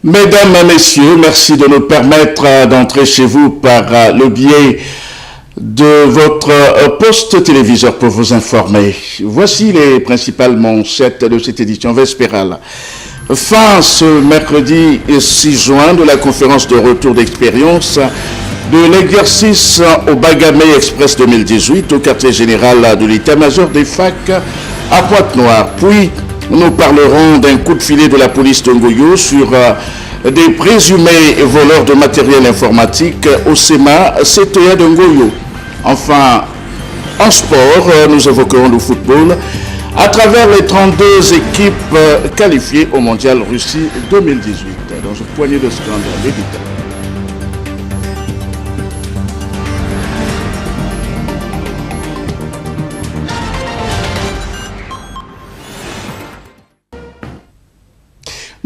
Mesdames, Messieurs, merci de nous permettre d'entrer chez vous par le biais de votre poste téléviseur pour vous informer. Voici les principales manchettes de cette édition vespérale. Fin ce mercredi 6 juin de la conférence de retour d'expérience de l'exercice au Bagamé Express 2018 au quartier général de l'état-major des FAC à Pointe-Noire. Puis, nous parlerons d'un coup de filet de la police de Ngoyo sur des présumés voleurs de matériel informatique au SEMA CTA de Ngoyo. Enfin, en sport, nous évoquerons le football à travers les 32 équipes qualifiées au Mondial Russie 2018. Dans une poignée de secondes, les détails.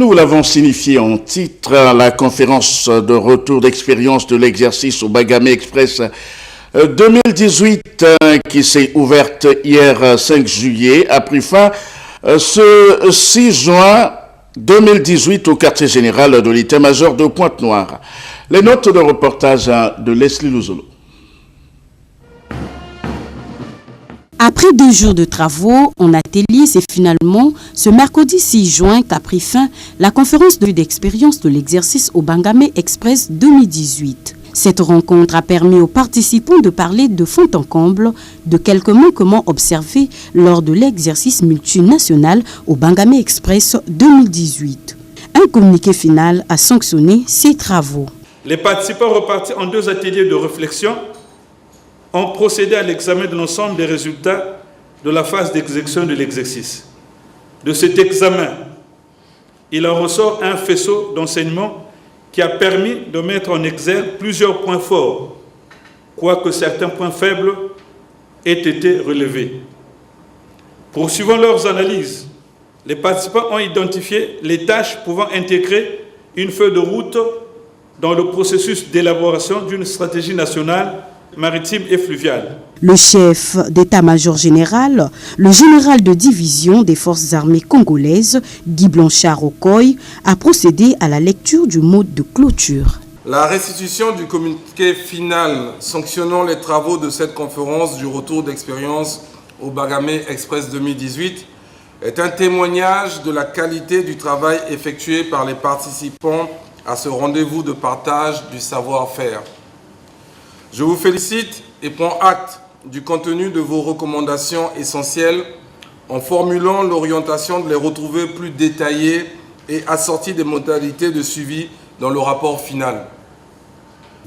Nous l'avons signifié en titre, la conférence de retour d'expérience de l'exercice au Bagamé Express 2018 qui s'est ouverte hier 5 juillet a pris fin ce 6 juin 2018 au quartier général de l'état-major de Pointe-Noire. Les notes de reportage de Leslie Louzolo. Après 2 jours de travaux en atelier, c'est finalement ce mercredi 6 juin qu'a pris fin la conférence d'expérience de l'exercice au Bagamé Express 2018. Cette rencontre a permis aux participants de parler de fond en comble de quelques manquements observés lors de l'exercice multinational au Bagamé Express 2018. Un communiqué final a sanctionné ces travaux. Les participants repartis en 2 ateliers de réflexion ont procédé à l'examen de l'ensemble des résultats de la phase d'exécution de l'exercice. De cet examen, il en ressort un faisceau d'enseignement qui a permis de mettre en exergue plusieurs points forts, quoique certains points faibles aient été relevés. Poursuivant leurs analyses, les participants ont identifié les tâches pouvant intégrer une feuille de route dans le processus d'élaboration d'une stratégie nationale maritime et fluviale. Le chef d'état-major général, le général de division des forces armées congolaises, Guy Blanchard-Okoy, a procédé à la lecture du mot de clôture. La restitution du communiqué final sanctionnant les travaux de cette conférence du retour d'expérience au Bagamé Express 2018 est un témoignage de la qualité du travail effectué par les participants à ce rendez-vous de partage du savoir-faire. Je vous félicite et prends acte du contenu de vos recommandations essentielles en formulant l'orientation de les retrouver plus détaillées et assorties des modalités de suivi dans le rapport final.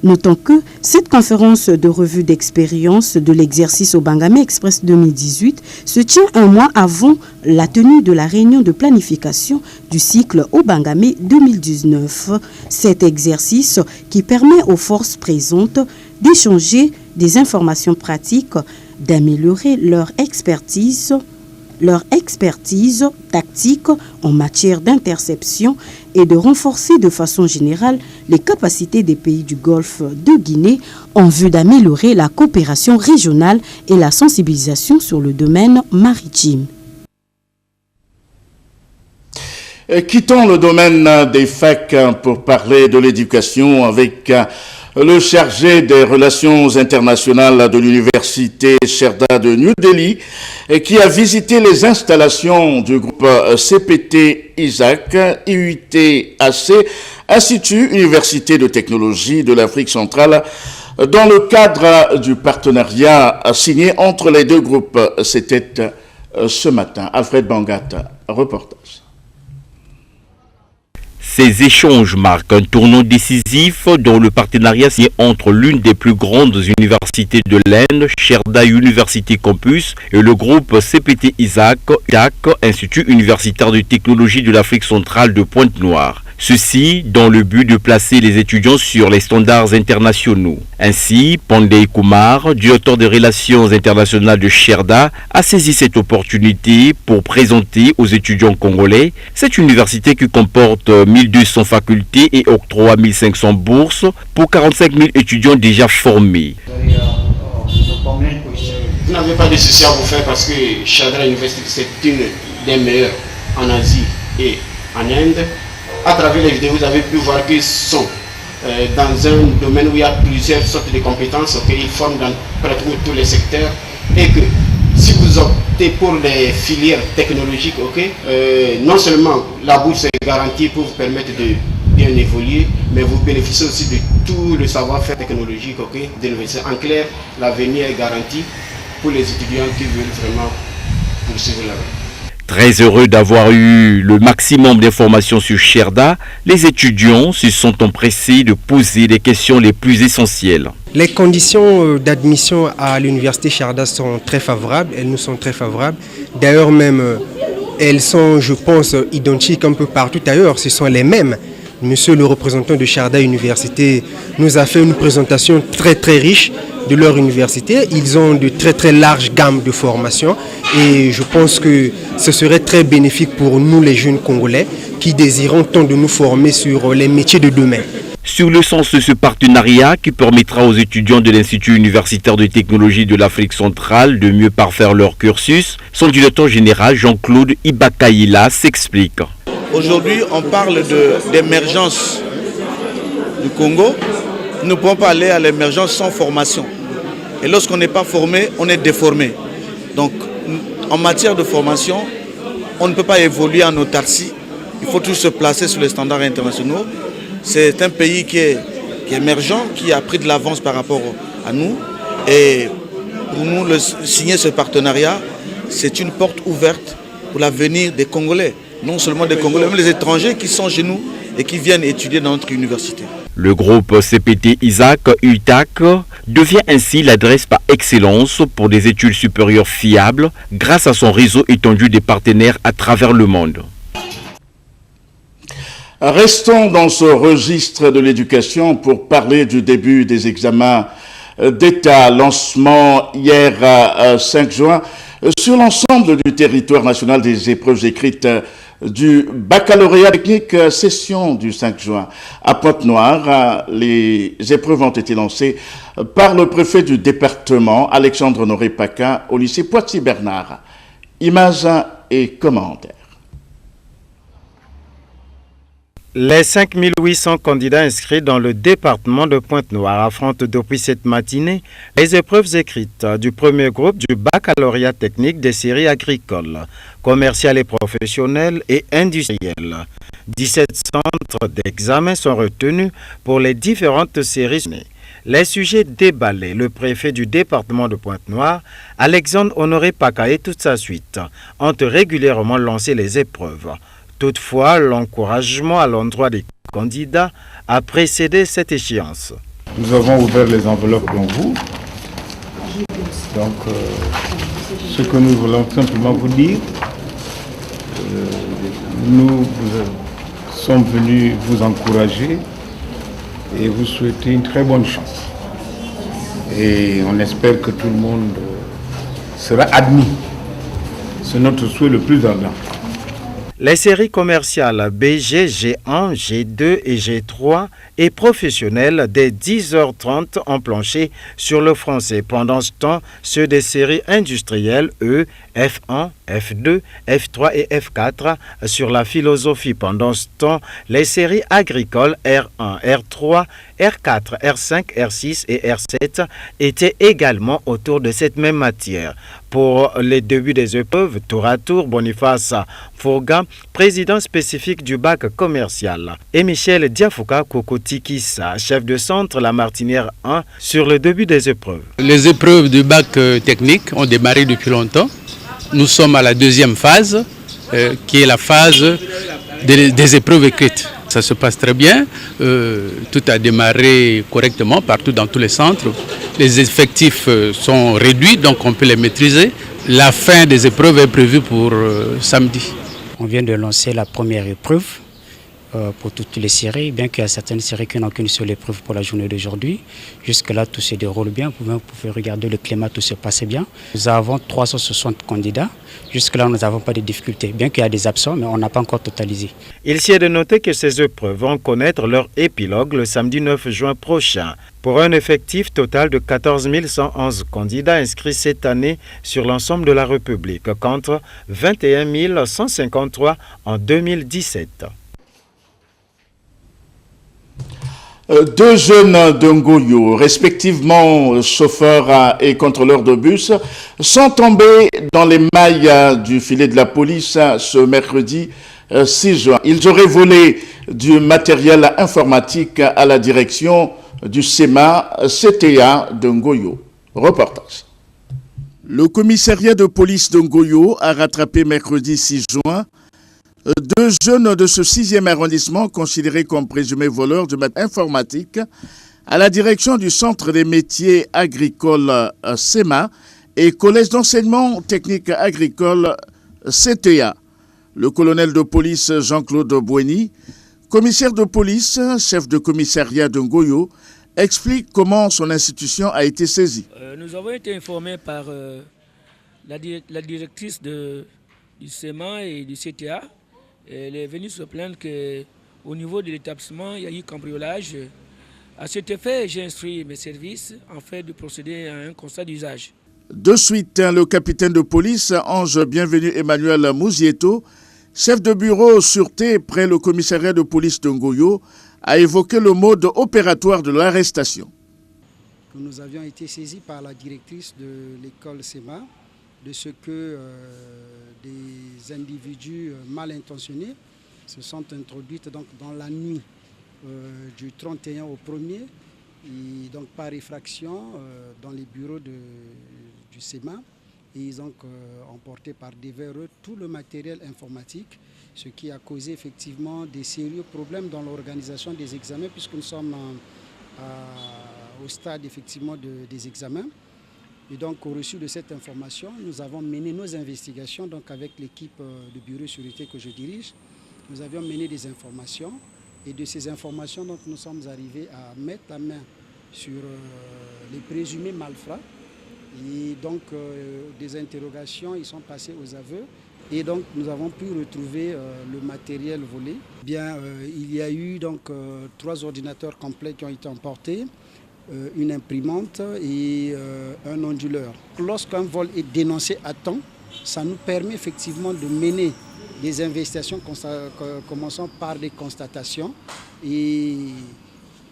Notons que cette conférence de revue d'expérience de l'exercice au Bagamé Express 2018 se tient un mois avant la tenue de la réunion de planification du cycle au Bagamé 2019. Cet exercice qui permet aux forces présentes d'échanger des informations pratiques, d'améliorer leur expertise tactique en matière d'interception et de renforcer de façon générale les capacités des pays du Golfe de Guinée en vue d'améliorer la coopération régionale et la sensibilisation sur le domaine maritime. Quittons le domaine des FAC pour parler de l'éducation avec le chargé des relations internationales de l'université Sherda de New Delhi qui a visité les installations du groupe CPT ISAC, IUTAC, Institut Université de Technologie de l'Afrique centrale, dans le cadre du partenariat signé entre les 2 groupes. C'était ce matin. Alfred Bangat, reportage. Ces échanges marquent un tournant décisif dans le partenariat signé entre l'une des plus grandes universités de l'Inde, Sherda University Campus, et le groupe CPT ISAC, Institut Universitaire de Technologie de l'Afrique centrale de Pointe-Noire. Ceci dans le but de placer les étudiants sur les standards internationaux. Ainsi, Pandey Kumar, directeur des relations internationales de Sherda, a saisi cette opportunité pour présenter aux étudiants congolais cette université qui comporte 1200 facultés et octroie 1500 bourses pour 45 000 étudiants déjà formés. Vous n'avez pas de souci à vous faire parce que Sherda University c'est une des meilleures en Asie et en Inde. à travers les vidéos, vous avez pu voir qu'ils sont dans un domaine où il y a plusieurs sortes de compétences, ils forment dans pratiquement tous les secteurs, et que si vous optez pour les filières technologiques, non seulement la bourse est garantie pour vous permettre de bien évoluer, mais vous bénéficiez aussi de tout le savoir-faire technologique de l'université. En clair, l'avenir est garanti pour les étudiants qui veulent vraiment poursuivre là-bas. Très heureux d'avoir eu le maximum d'informations sur Sherda, les étudiants se sont empressés de poser les questions les plus essentielles. Les conditions d'admission à l'université Sherda sont très favorables, elles nous sont très favorables. D'ailleurs même, elles sont, je pense, identiques un peu partout ailleurs, ce sont les mêmes. Monsieur le représentant de Sherda Université nous a fait une présentation très riche de leur université. Ils ont de très larges gammes de formation et je pense que ce serait très bénéfique pour nous les jeunes Congolais qui désirons tant de nous former sur les métiers de demain. Sur le sens de ce partenariat qui permettra aux étudiants de l'Institut universitaire de technologie de l'Afrique centrale de mieux parfaire leur cursus, son directeur général Jean-Claude Ibakaïla s'explique. Aujourd'hui, on parle d'émergence du Congo. Nous ne pouvons pas aller à l'émergence sans formation. Et lorsqu'on n'est pas formé, on est déformé. Donc, en matière de formation, on ne peut pas évoluer en autarcie. Il faut toujours se placer sur les standards internationaux. C'est un pays qui est émergent, qui a pris de l'avance par rapport à nous. Et pour nous, signer ce partenariat, c'est une porte ouverte pour l'avenir des Congolais. Non seulement des Congolais, mais les étrangers qui sont chez nous et qui viennent étudier dans notre université. Le groupe CPT Isaac UTAC devient ainsi l'adresse par excellence pour des études supérieures fiables grâce à son réseau étendu des partenaires à travers le monde. Restons dans ce registre de l'éducation pour parler du début des examens d'État. Lancement hier 5 juin sur l'ensemble du territoire national des épreuves écrites du baccalauréat technique, session du 5 juin. À Pointe-Noire, les épreuves ont été lancées par le préfet du département, Alexandre Honoré Paca, au lycée Poitiers-Bernard. Images et commentaires. Les 5800 candidats inscrits dans le département de Pointe-Noire affrontent depuis cette matinée les épreuves écrites du premier groupe du baccalauréat technique des séries agricoles, commerciales et professionnelles et industrielles. 17 centres d'examen sont retenus pour les différentes séries. Les sujets déballés, le préfet du département de Pointe-Noire, Alexandre Honoré Paca et toute sa suite, ont régulièrement lancé les épreuves. Toutefois, l'encouragement à l'endroit des candidats a précédé cette échéance. Nous avons ouvert les enveloppes devant vous. Donc, ce que nous voulons simplement vous dire, nous sommes venus vous encourager et vous souhaiter une très bonne chance. Et on espère que tout le monde sera admis. C'est notre souhait le plus ardent. Les séries commerciales BG, G1, G2 et G3 et professionnelles dès 10h30 ont planché sur le français. Pendant ce temps, ceux des séries industrielles E, F1, F2, F3 et F4 sur la philosophie. Pendant ce temps, les séries agricoles R1, R3, R4, R5, R6 et R7 étaient également autour de cette même matière. Pour les débuts des épreuves, tour à tour, Boniface Fourga, président spécifique du bac commercial, et Michel Diafouka Kokotikissa, chef de centre La Martinière 1, sur le début des épreuves. Les épreuves du bac technique ont démarré depuis longtemps. Nous sommes à la deuxième phase, qui est la phase des épreuves écrites. Ça se passe très bien, tout a démarré correctement partout dans tous les centres. Les effectifs sont réduits, donc on peut les maîtriser. La fin des épreuves est prévue pour samedi. On vient de lancer la première épreuve pour toutes les séries, bien qu'il y a certaines séries qui n'ont qu'une seule épreuve pour la journée d'aujourd'hui. Jusque-là, tout se déroule bien. Vous pouvez regarder le climat, tout se passe bien. Nous avons 360 candidats. Jusque-là, nous n'avons pas de difficultés, bien qu'il y a des absents, mais on n'a pas encore totalisé. Il s'y est de noter que ces épreuves vont connaître leur épilogue le samedi 9 juin prochain, pour un effectif total de 14 111 candidats inscrits cette année sur l'ensemble de la République, contre 21 153 en 2017. Deux jeunes de Ngoyo, respectivement chauffeurs et contrôleurs de bus, sont tombés dans les mailles du filet de la police ce mercredi 6 juin. Ils auraient volé du matériel informatique à la direction du CEMA-CTA de Ngoyo. Reportage. Le commissariat de police de Ngoyo a rattrapé mercredi 6 juin deux jeunes de ce 6e arrondissement considérés comme présumés voleurs de matériel informatique à la direction du Centre des métiers agricoles CEMA et Collège d'enseignement technique agricole CTA. Le colonel de police Jean-Claude Boueni, commissaire de police, chef de commissariat de Ngoyo, explique comment son institution a été saisie. Nous avons été informés par la directrice du CEMA et du CTA. Elle est venue se plaindre qu'au niveau de l'établissement, il y a eu cambriolage. À cet effet, j'ai instruit mes services en fait de procéder à un constat d'usage. De suite, le capitaine de police, Ange Bienvenu Emmanuel Mouzieto, chef de bureau sûreté près le commissariat de police de Ngoyo, a évoqué le mode opératoire de l'arrestation. Nous avions été saisis par la directrice de l'école CEMA de ce que des individus mal intentionnés se sont introduits donc, dans la nuit du 31 au 1er, et donc par effraction dans les bureaux du CEMA. Et ils ont emporté par devers eux tout le matériel informatique, ce qui a causé effectivement des sérieux problèmes dans l'organisation des examens, puisque nous sommes au stade effectivement des examens. Et donc, au reçu de cette information, nous avons mené nos investigations donc avec l'équipe de bureau de sécurité que je dirige. Nous avions mené des informations et de ces informations, donc, nous sommes arrivés à mettre la main sur les présumés malfrats. Et donc, des interrogations, ils sont passés aux aveux. Et donc, nous avons pu retrouver le matériel volé. Bien, il y a eu donc 3 ordinateurs complets qui ont été emportés, une imprimante et un onduleur. Lorsqu'un vol est dénoncé à temps, ça nous permet effectivement de mener des investigations commençant par des constatations. Et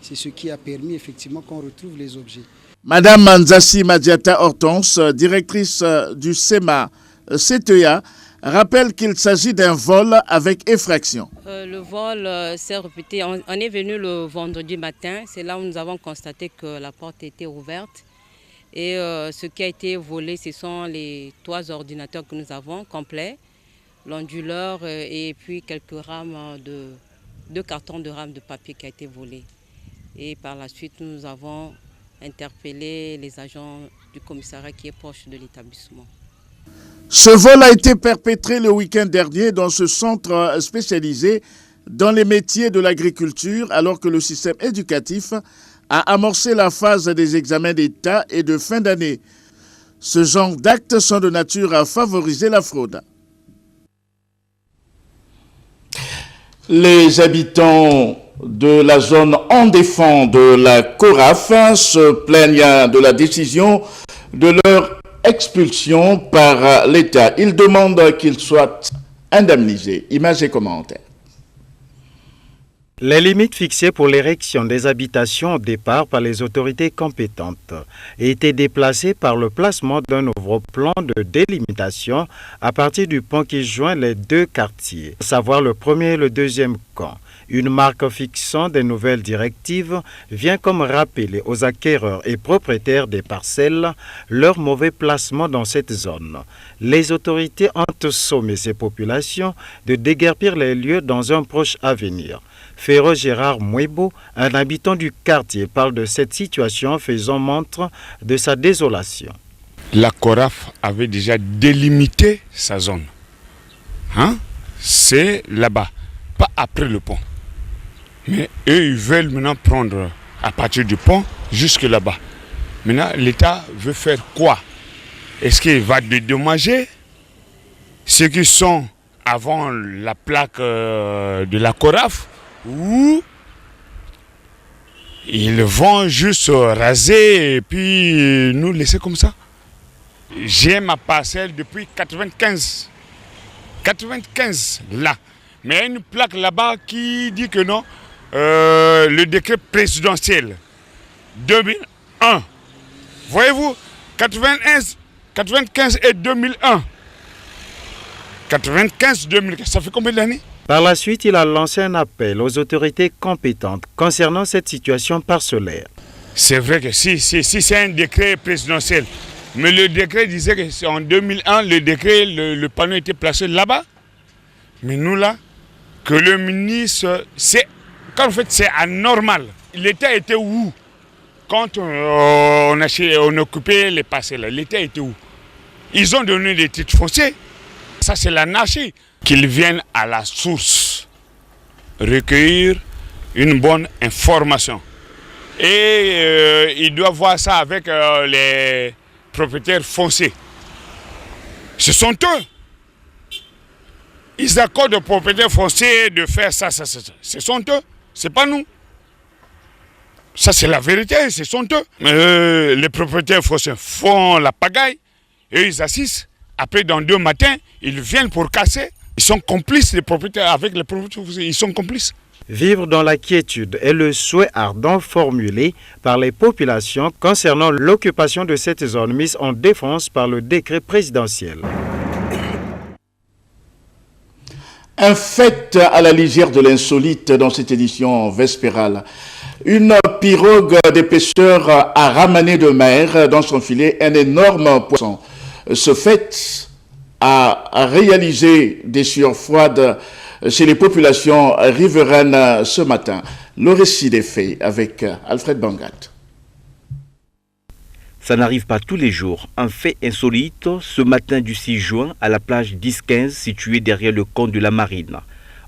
c'est ce qui a permis effectivement qu'on retrouve les objets. Madame Nzassi Madiata Hortense, directrice du CEMA CTA, rappelle qu'il s'agit d'un vol avec effraction. Le vol s'est répété. On est venu le vendredi matin. C'est là où nous avons constaté que la porte était ouverte. Et ce qui a été volé, ce sont les 3 ordinateurs que nous avons complets, l'onduleur et puis quelques rames de cartons de rames de papier qui a été volé. Et par la suite, nous avons interpellé les agents du commissariat qui est proche de l'établissement. Ce vol a été perpétré le week-end dernier dans ce centre spécialisé dans les métiers de l'agriculture, alors que le système éducatif a amorcé la phase des examens d'État et de fin d'année. Ce genre d'actes sont de nature à favoriser la fraude. Les habitants de la zone en défense de la CORAF se plaignent de la décision de leur expulsion par l'État. Ils demandent qu'ils soient indemnisés. Images et commentaires. Les limites fixées pour l'érection des habitations au départ par les autorités compétentes étaient déplacées par le placement d'un nouveau plan de délimitation à partir du pont qui joint les 2 quartiers, à savoir le premier et le deuxième camp. Une marque fixant des nouvelles directives vient comme rappeler aux acquéreurs et propriétaires des parcelles leur mauvais placement dans cette zone. Les autorités ont sommé ces populations de déguerpir les lieux dans un proche avenir. Féro Gérard Mouebo, un habitant du quartier, parle de cette situation faisant montre de sa désolation. La CORAF avait déjà délimité sa zone. C'est là-bas, pas après le pont. Mais eux, ils veulent maintenant prendre à partir du pont jusque là-bas. Maintenant, l'État veut faire quoi? Est-ce qu'il va dédommager ceux qui sont avant la plaque de la CORAF ou ils vont juste raser et puis nous laisser comme ça? J'ai ma parcelle depuis 95. 95 là. Mais il y a une plaque là-bas qui dit que non. le décret présidentiel 2001. Voyez-vous, 95 et 2001. 95-2015, ça fait combien d'années? Par la suite, il a lancé un appel aux autorités compétentes concernant cette situation parcellaire. C'est vrai que si c'est un décret présidentiel, mais le décret disait que en 2001, le panneau était placé là-bas. Mais nous là, que le ministre, c'est anormal. L'État était où? Quand on occupait les parcelles, l'État était où? Ils ont donné des titres fonciers. Ça, c'est l'anarchie. Qu'ils viennent à la source, recueillir une bonne information. Et ils doivent voir ça avec les propriétaires fonciers. Ce sont eux. Ils accordent aux propriétaires fonciers de faire ça. Ce sont eux, c'est pas nous. Ça, c'est la vérité, ce sont eux. Les propriétaires fonciers font la pagaille et ils assistent. Après, dans 2 matins, ils viennent pour casser. Ils sont complices, les propriétaires, avec les propriétaires fonciers, ils sont complices. Vivre dans la quiétude est le souhait ardent formulé par les populations concernant l'occupation de cette zone mise en défense par le décret présidentiel. Un fait à la lisière de l'insolite dans cette édition vespérale. Une pirogue des pêcheurs a ramené de mer dans son filet un énorme poisson. Ce fait a réalisé des sueurs froides chez les populations riveraines ce matin. Le récit des faits avec Alfred Bangat. Ça n'arrive pas tous les jours. Un fait insolite ce matin du 6 juin à la plage 10-15 située derrière le camp de la Marine.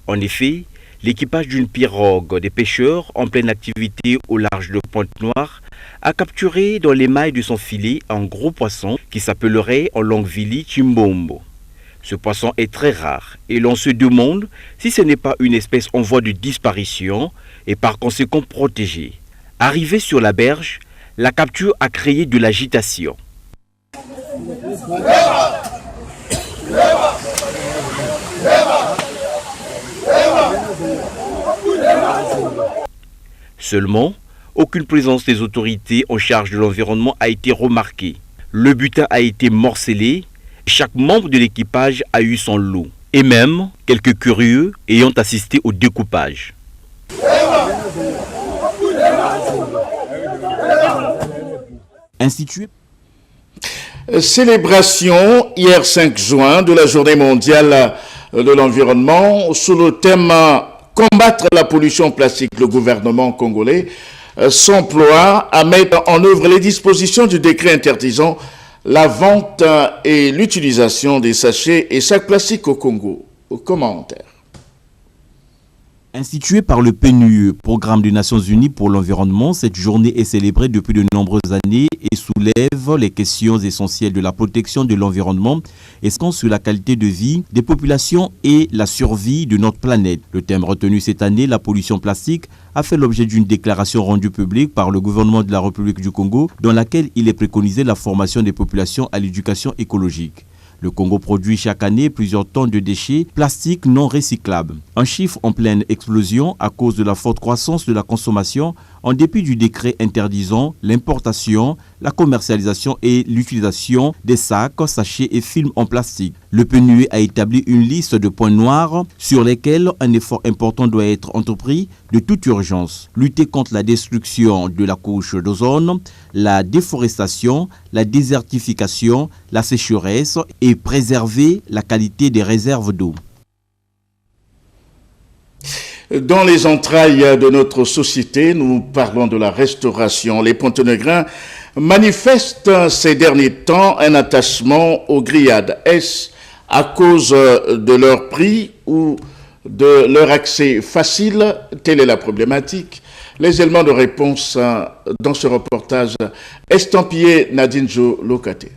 En effet, l'équipage d'une pirogue des pêcheurs en pleine activité au large de Pointe-Noire a capturé dans les mailles de son filet un gros poisson qui s'appellerait en langue vili chimbombo. Ce poisson est très rare et l'on se demande si ce n'est pas une espèce en voie de disparition et par conséquent protégée. Arrivé sur la berge, la capture a créé de l'agitation. Seulement, aucune présence des autorités en charge de l'environnement a été remarquée. Le butin a été morcelé, chaque membre de l'équipage a eu son lot, et même quelques curieux ayant assisté au découpage. Institué. Célébration hier 5 juin de la journée mondiale de l'environnement sous le thème combattre la pollution plastique. Le gouvernement congolais s'emploie à mettre en œuvre les dispositions du décret interdisant la vente et l'utilisation des sachets et sacs plastiques au Congo. Commentaire. Instituée par le PNUE, Programme des Nations Unies pour l'environnement, cette journée est célébrée depuis de nombreuses années et soulève les questions essentielles de la protection de l'environnement et sur la qualité de vie des populations et la survie de notre planète. Le thème retenu cette année, la pollution plastique, a fait l'objet d'une déclaration rendue publique par le gouvernement de la République du Congo dans laquelle il est préconisé la formation des populations à l'éducation écologique. Le Congo produit chaque année plusieurs tonnes de déchets plastiques non recyclables. Un chiffre en pleine explosion à cause de la forte croissance de la consommation en dépit du décret interdisant l'importation, la commercialisation et l'utilisation des sacs, sachets et films en plastique. Le PNUE a établi une liste de points noirs sur lesquels un effort important doit être entrepris de toute urgence. Lutter contre la destruction de la couche d'ozone, la déforestation, la désertification, la sécheresse et préserver la qualité des réserves d'eau. Dans les entrailles de notre société, nous parlons de la restauration. Les Pontenegrins manifestent ces derniers temps un attachement aux grillades. Est-ce à cause de leur prix ou de leur accès facile? Telle est la problématique. Les éléments de réponse dans ce reportage estampillé Nadine Jo Lokate.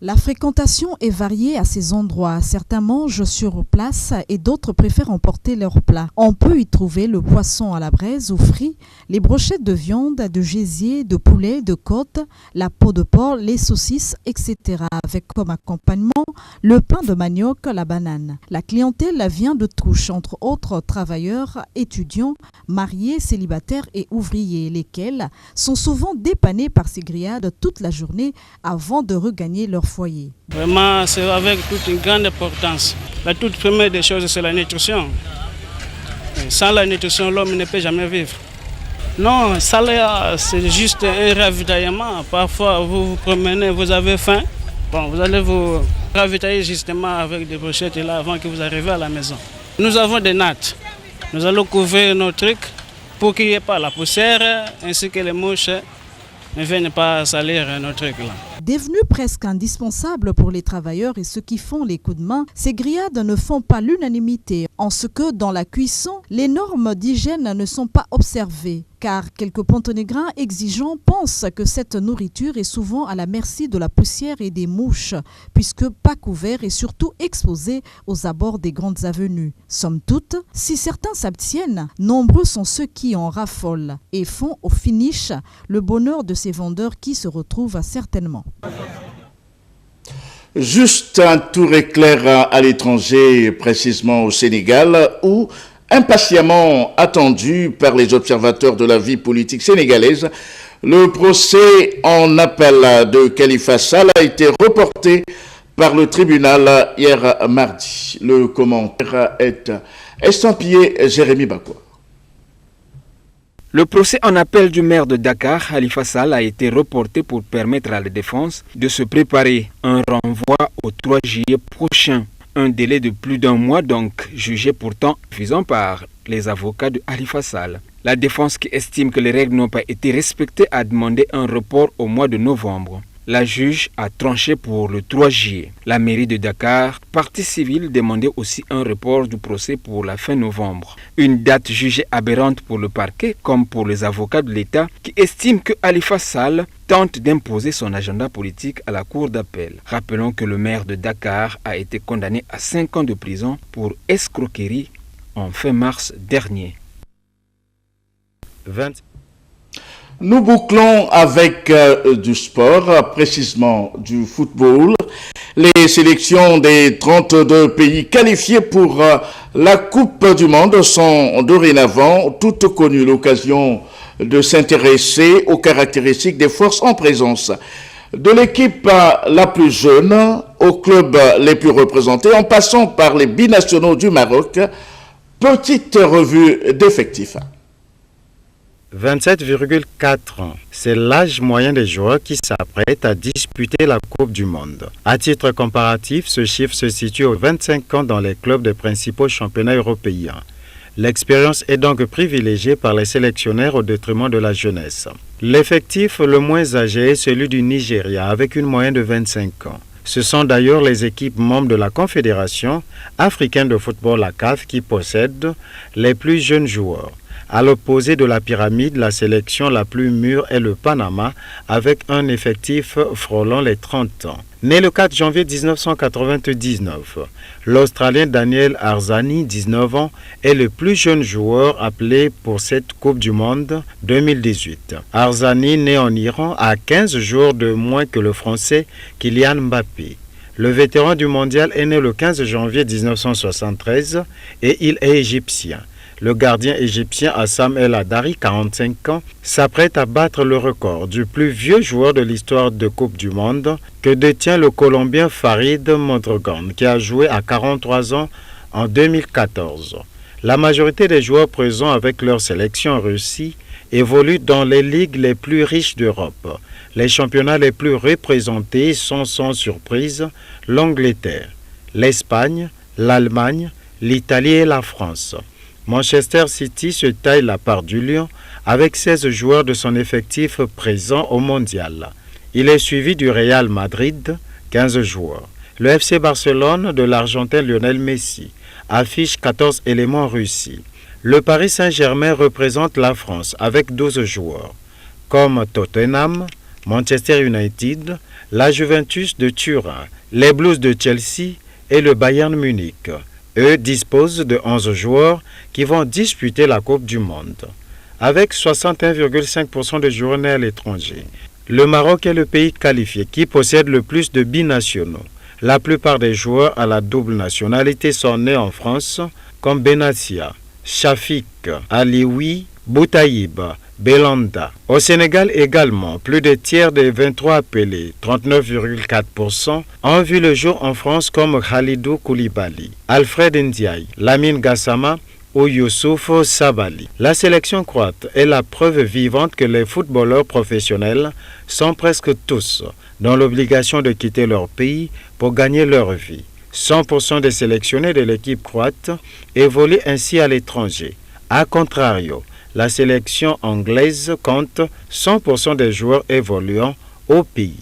La fréquentation est variée à ces endroits. Certains mangent sur place et d'autres préfèrent emporter leurs plats. On peut y trouver le poisson à la braise ou frit, les brochettes de viande, de gésier, de poulet, de côte, la peau de porc, les saucisses, etc. avec comme accompagnement le pain de manioc, la banane. La clientèle vient de touche, entre autres travailleurs, étudiants, mariés, célibataires et ouvriers, lesquels sont souvent dépannés par ces grillades toute la journée avant de regagner leur foyer. Vraiment, c'est avec toute une grande importance. La toute première des choses, c'est la nutrition. Sans la nutrition, l'homme ne peut jamais vivre. Non, ça c'est juste un ravitaillement. Parfois, vous vous promenez, vous avez faim. Bon, vous allez vous ravitailler justement avec des brochettes là avant que vous arriviez à la maison. Nous avons des nattes. Nous allons couvrir nos trucs pour qu'il n'y ait pas la poussière ainsi que les mouches ne viennent pas salir nos trucs là. Devenu presque indispensable pour les travailleurs et ceux qui font les coups de main, ces grillades ne font pas l'unanimité en ce que dans la cuisson, les normes d'hygiène ne sont pas observées. Car quelques pontonégrins exigeants pensent que cette nourriture est souvent à la merci de la poussière et des mouches, puisque pas couvert et surtout exposé aux abords des grandes avenues. Somme toute, si certains s'abstiennent, nombreux sont ceux qui en raffolent et font au finish le bonheur de ces vendeurs qui se retrouvent certainement. Juste un tour éclair à l'étranger, précisément au Sénégal, où, impatiemment attendu par les observateurs de la vie politique sénégalaise, le procès en appel de Khalifa Sall a été reporté par le tribunal hier mardi. Le commentaire est estampillé Jérémy Bakwa. Le procès en appel du maire de Dakar, Khalifa Sall, a été reporté pour permettre à la défense de se préparer. Un renvoi au 3 juillet prochain. Un délai de plus d'un mois donc, jugé pourtant suffisant par les avocats de Khalifa Sall. La défense qui estime que les règles n'ont pas été respectées a demandé un report au mois de novembre. La juge a tranché pour le 3 juillet. La mairie de Dakar, partie civile, demandait aussi un report du procès pour la fin novembre. Une date jugée aberrante pour le parquet comme pour les avocats de l'État qui estiment que Khalifa Sall tente d'imposer son agenda politique à la cour d'appel. Rappelons que le maire de Dakar a été condamné à 5 ans de prison pour escroquerie en fin mars dernier. Nous bouclons avec du sport, précisément du football. Les sélections des 32 pays qualifiés pour la Coupe du Monde sont dorénavant toutes connues. L'occasion de s'intéresser aux caractéristiques des forces en présence. De l'équipe la plus jeune aux clubs les plus représentés, en passant par les binationaux du Maroc. Petite revue d'effectifs. 27,4 ans. C'est l'âge moyen des joueurs qui s'apprêtent à disputer la Coupe du Monde. À titre comparatif, ce chiffre se situe aux 25 ans dans les clubs des principaux championnats européens. L'expérience est donc privilégiée par les sélectionneurs au détriment de la jeunesse. L'effectif le moins âgé est celui du Nigeria avec une moyenne de 25 ans. Ce sont d'ailleurs les équipes membres de la Confédération africaine de football, la CAF, qui possèdent les plus jeunes joueurs. À l'opposé de la pyramide, la sélection la plus mûre est le Panama, avec un effectif frôlant les 30 ans. Né le 4 janvier 1999, l'Australien Daniel Arzani, 19 ans, est le plus jeune joueur appelé pour cette Coupe du Monde 2018. Arzani, né en Iran, a 15 jours de moins que le Français Kylian Mbappé. Le vétéran du mondial est né le 15 janvier 1973 et il est égyptien. Le gardien égyptien Assam El Hadari, 45 ans, s'apprête à battre le record du plus vieux joueur de l'histoire de Coupe du Monde que détient le Colombien Farid Mondragón, qui a joué à 43 ans en 2014. La majorité des joueurs présents avec leur sélection en Russie évoluent dans les ligues les plus riches d'Europe. Les championnats les plus représentés sont sans surprise l'Angleterre, l'Espagne, l'Allemagne, l'Italie et la France. Manchester City se taille la part du lion avec 16 joueurs de son effectif présents au mondial. Il est suivi du Real Madrid, 15 joueurs. Le FC Barcelone de l'Argentin Lionel Messi affiche 14 éléments en Russie. Le Paris Saint-Germain représente la France avec 12 joueurs, comme Tottenham, Manchester United, la Juventus de Turin, les Blues de Chelsea et le Bayern Munich. Eux disposent de 11 joueurs qui vont disputer la Coupe du Monde. Avec 61,5% de joueurs nés à l'étranger, le Maroc est le pays qualifié qui possède le plus de binationaux. La plupart des joueurs à la double nationalité sont nés en France, comme Benassia, Shafik, Alioui, Boutaïb, Belanda. Au Sénégal également, plus de tiers des 23 appelés, 39,4%, ont vu le jour en France comme Khalidou Koulibaly, Alfred Ndiaye, Lamine Gassama ou Youssouf Sabali. La sélection croate est la preuve vivante que les footballeurs professionnels sont presque tous dans l'obligation de quitter leur pays pour gagner leur vie. 100% des sélectionnés de l'équipe croate évoluent ainsi à l'étranger. A contrario, la sélection anglaise compte 100% des joueurs évoluant au pays.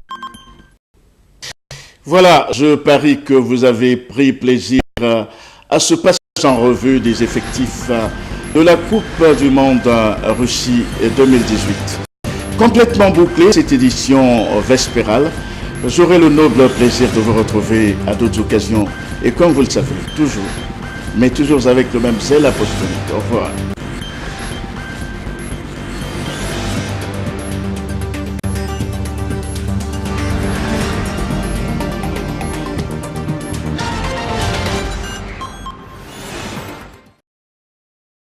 Voilà, je parie que vous avez pris plaisir à ce passage en revue des effectifs de la Coupe du Monde Russie 2018. Complètement bouclée cette édition vespérale, j'aurai le noble plaisir de vous retrouver à d'autres occasions et comme vous le savez, toujours, mais toujours avec le même zèle apostolique. Au revoir.